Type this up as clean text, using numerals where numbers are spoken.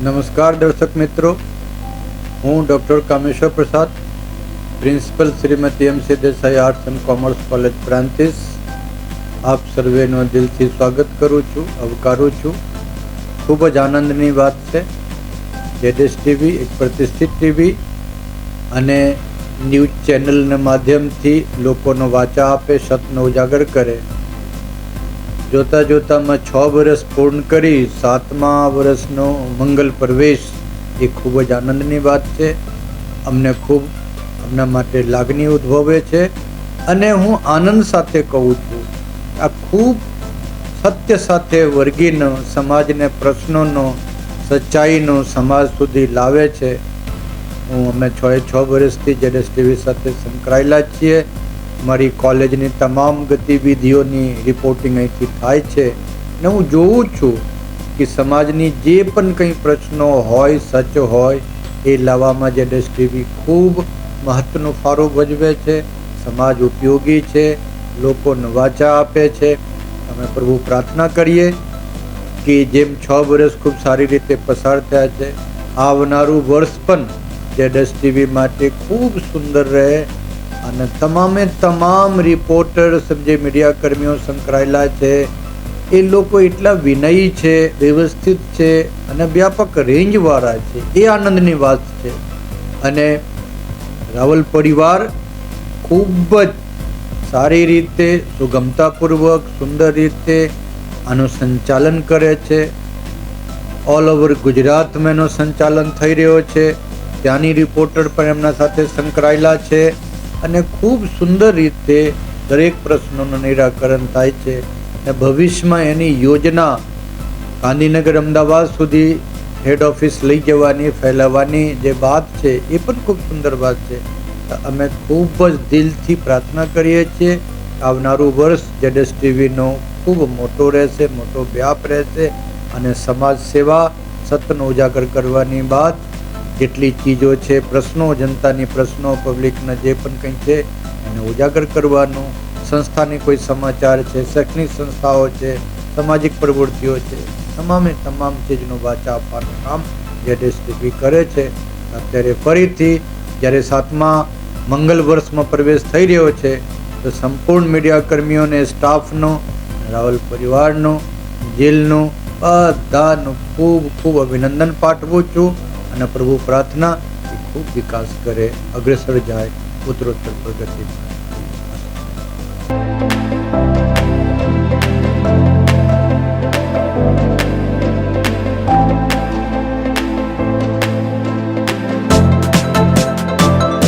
નમસ્કાર દર્શક મિત્રો, હું doctor Kameshwar Prasad, principal Shrimati MC Desai arts and commerce college Prantij આપ સર્વેનું દિલથી સ્વાગત કરું છું, આવકારું છું. ખૂબ જ આનંદની વાત છે. જેડેશ ટીવી એક પ્રતિષ્ઠિત ટીવી અને ન્યૂઝ ચેનલના માધ્યમથી લોકોનો વાચા આપે, સતનો ઉજાગર કરે. જોતા જોતામાં 6 વર્ષ પૂર્ણ કરી 7મા વર્ષનો મંગલ પ્રવેશ એ ખૂબ જ આનંદની વાત છે. અમને ખૂબ અમના માટે લાગણી ઉદ્ભવે છે અને હું આનંદ સાથે કહું છું, આ ખૂબ સત્ય સાથે વર્ગીનો સમાજને પ્રશ્નોનો સચ્ચાઈનો સમાજ સુધી લાવે છે. અમે 6 વર્ષથી જેડેશ ટીવી સાથે સંકળાયેલા છીએ. મારી કોલેજની તમામ ગતિવિધિઓની રિપોર્ટિંગ અહીંથી થાય છે ને હું જોઉં છું કે સમાજની જે પણ કંઈ પ્રશ્નો હોય, સચ હોય એ લાવવામાં જેડેશ ટીવી ખૂબ મહત્વનો ફાળો ભજવે છે. સમાજ ઉપયોગી છે, લોકોને વાચા આપે છે. અમે પ્રભુ પ્રાર્થના કરીએ કે જેમ 6 વર્ષ ખૂબ સારી રીતે પસાર થયા છે, આવનારું વર્ષ પણ જેડેશ ટીવી માટે ખૂબ સુંદર રહે અને તમામ રિપોર્ટર્સ જે મીડિયા કર્મીઓ સંકળાયેલા છે એ લોકો એટલા વિનયી છે, વ્યવસ્થિત છે અને વ્યાપક રેન્જવાળા છે. એ આનંદની વાત છે. અને રાવલ પરિવાર ખૂબ જ સારી રીતે, સુગમતાપૂર્વક, સુંદર રીતે આનું સંચાલન કરે છે. ઓલ ઓવર ગુજરાતમાં એનું સંચાલન થઈ રહ્યો છે. ત્યાંની રિપોર્ટર પણ એમના સાથે સંકળાયેલા છે અને ખૂબ સુંદર રીતે દરેક પ્રશ્નોનું નિરાકરણ થાય છે. અને ભવિષ્યમાં એની યોજના ગાંધીનગર, અમદાવાદ સુધી હેડ ઓફિસ લઈ જવાની, ફેલાવવાની જે વાત છે એ પણ ખૂબ સુંદર વાત છે. અમે ખૂબ જ દિલથી પ્રાર્થના કરીએ છીએ આવનારું વર્ષ જેડેશ ટીવીનો ખૂબ મોટો રહેશે, મોટો વ્યાપ રહેશે અને સમાજ સેવા, સત્યનો ઉજાગર કરવાની વાત જેટલી ચીજો છે, પ્રશ્નો, જનતાની પ્રશ્નો, પબ્લિકના જે પણ કંઈ છે એને ઉજાગર કરવાનું, સંસ્થાની કોઈ સમાચાર છે, શૈક્ષણિક સંસ્થાઓ છે, સામાજિક પ્રવૃત્તિઓ છે, તમામ ચીજનું વાચા આપવાનું કામ જેડેશ ટીવી કરે છે. અત્યારે ફરીથી જ્યારે 7મા મંગલ વર્ષમાં પ્રવેશ થઈ રહ્યો છે તો સંપૂર્ણ મીડિયા કર્મીઓને, સ્ટાફનો, રાવલ પરિવારનો, જેલનો બધાનું ખૂબ અભિનંદન પાઠવું છું અને પ્રભુ પ્રાર્થના કે ખૂબ વિકાસ કરે, અગ્રેસર જાય, ઉત્તરોત્તર પ્રગતિ.